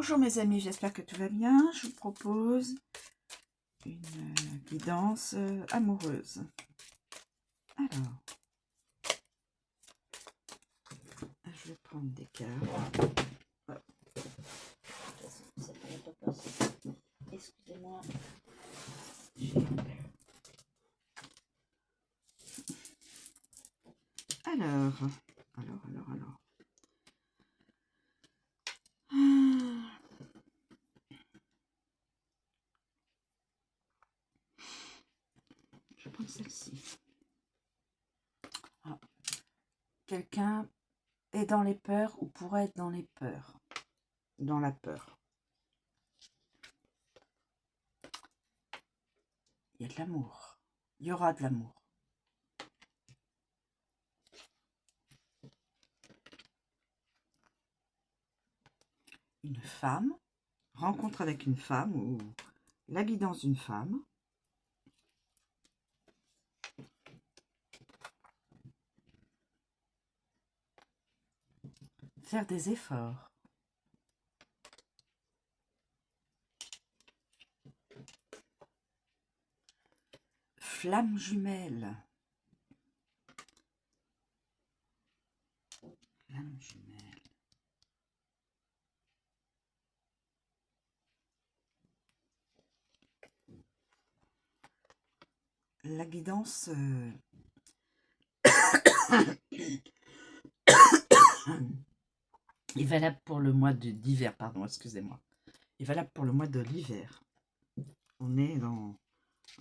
Bonjour mes amis, j'espère que tout va bien. Je vous propose une guidance amoureuse. Alors, je vais prendre des cartes. Excusez-moi. Alors. Je vais prendre celle-ci. Ah. Quelqu'un est dans les peurs ou pourrait être dans les peurs. Dans la peur. Il y a de l'amour. Il y aura de l'amour. Une femme, rencontre avec une femme ou la guidance d'une femme. Faire des efforts. Flamme jumelle. Flamme jumelle. La guidance est valable pour le mois d'hiver, pardon, excusez-moi. Est valable pour le mois de l'hiver. On est dans...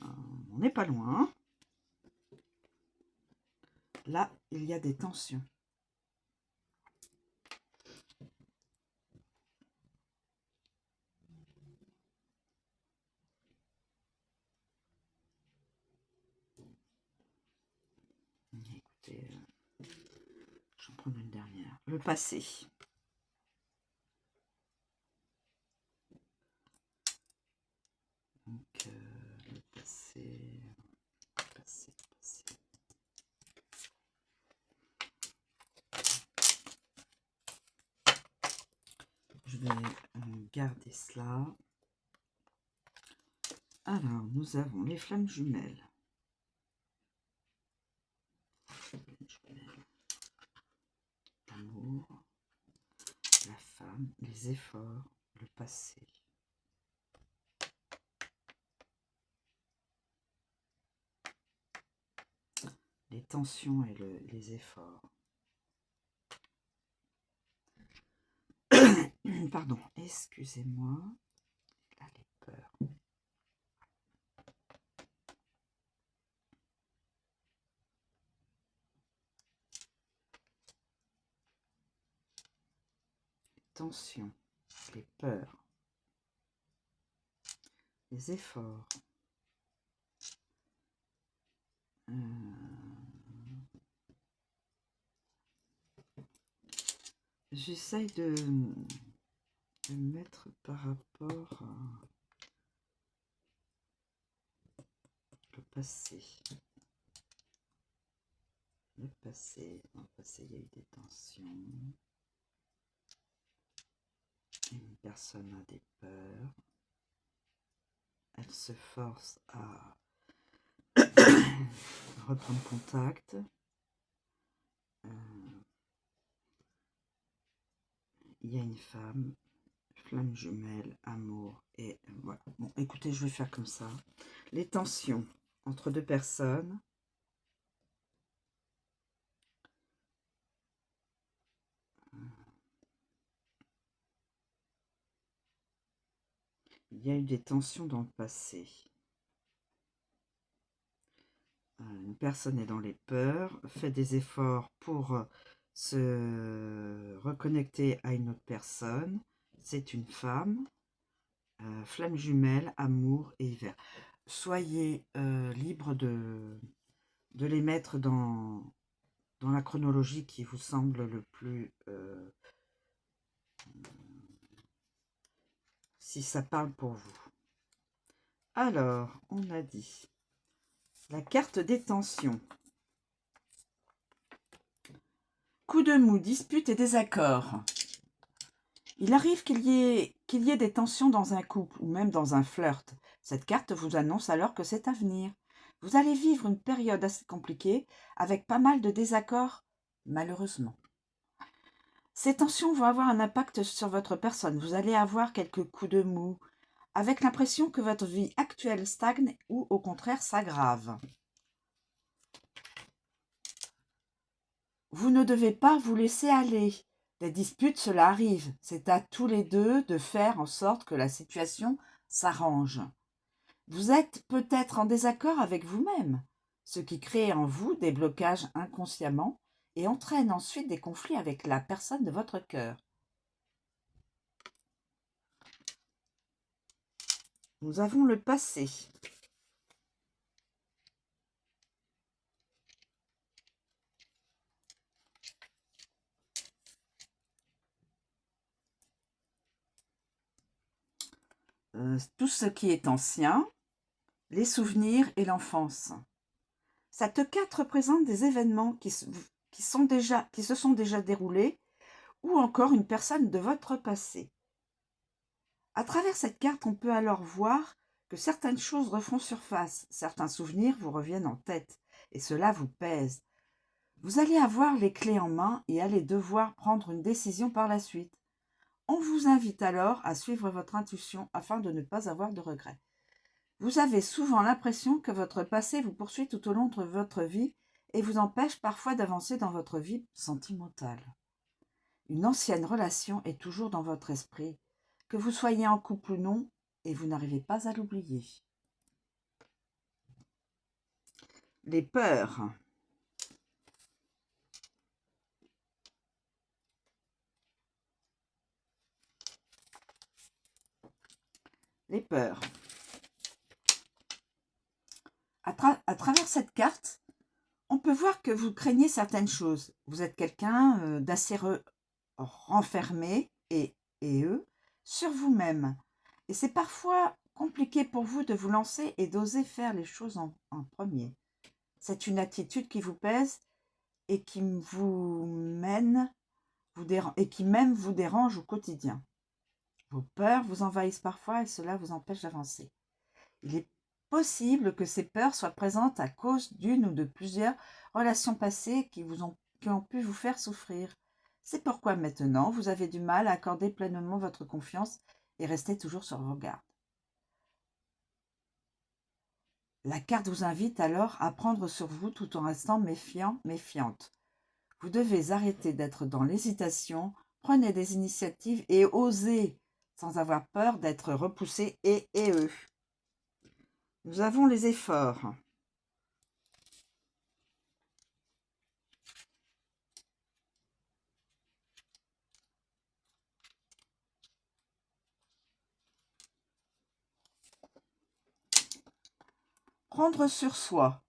on n'est pas loin. Là, il y a des tensions. Écoutez, je vais en prendre une dernière. Le passé. Donc, le passé. Je vais garder cela. Alors, nous avons les flammes jumelles. L'amour, la femme, les efforts, le passé. Les tensions et les efforts. Pardon, excusez-moi. Là, les peurs. Les tensions, les peurs, les efforts. J'essaye de mettre par rapport à le passé. Le passé, dans le passé, il y a eu des tensions. Une personne a des peurs. Elle se force à reprendre contact. Il y a une femme, flamme jumelle, amour, et voilà. Bon, écoutez, je vais faire comme ça. Les tensions entre deux personnes. Il y a eu des tensions dans le passé. Une personne est dans les peurs, fait des efforts pour se reconnecter à une autre personne. C'est une femme. Flamme jumelle, amour et hiver. Soyez libre de les mettre dans la chronologie qui vous semble le plus... si ça parle pour vous. Alors, on a dit la carte des tensions. Coup de mou, dispute et désaccord. Il arrive qu'il y ait des tensions dans un couple ou même dans un flirt. Cette carte vous annonce alors que c'est à venir. Vous allez vivre une période assez compliquée avec pas mal de désaccords, malheureusement. Ces tensions vont avoir un impact sur votre personne. Vous allez avoir quelques coups de mou, avec l'impression que votre vie actuelle stagne ou au contraire s'aggrave. Vous ne devez pas vous laisser aller. Les disputes, cela arrive. C'est à tous les deux de faire en sorte que la situation s'arrange. Vous êtes peut-être en désaccord avec vous-même, ce qui crée en vous des blocages inconsciemment et entraîne ensuite des conflits avec la personne de votre cœur. Nous avons le passé. Tout ce qui est ancien, les souvenirs et l'enfance. Cette carte représente des événements qui se sont déjà déroulés ou encore une personne de votre passé. À travers cette carte, on peut alors voir que certaines choses refont surface, certains souvenirs vous reviennent en tête et cela vous pèse. Vous allez avoir les clés en main et allez devoir prendre une décision par la suite. On vous invite alors à suivre votre intuition afin de ne pas avoir de regrets. Vous avez souvent l'impression que votre passé vous poursuit tout au long de votre vie et vous empêche parfois d'avancer dans votre vie sentimentale. Une ancienne relation est toujours dans votre esprit, que vous soyez en couple ou non, et vous n'arrivez pas à l'oublier. Les peurs. Les peurs. À travers cette carte, on peut voir que vous craignez certaines choses. Vous êtes quelqu'un d'assez renfermé et sur vous-même. Et c'est parfois compliqué pour vous de vous lancer et d'oser faire les choses en premier. C'est une attitude qui vous pèse et qui vous mène, et qui même vous dérange au quotidien. Vos peurs vous envahissent parfois et cela vous empêche d'avancer. Il est possible que ces peurs soient présentes à cause d'une ou de plusieurs relations passées qui ont pu vous faire souffrir. C'est pourquoi maintenant vous avez du mal à accorder pleinement votre confiance et rester toujours sur vos gardes. La carte vous invite alors à prendre sur vous tout en restant méfiant, méfiante. Vous devez arrêter d'être dans l'hésitation, prenez des initiatives et osez, sans avoir peur d'être repoussé et eux. Nous avons les efforts. Prendre sur soi.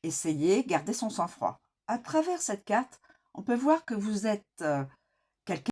Essayez, gardez son sang-froid. À travers cette carte, on peut voir que vous êtes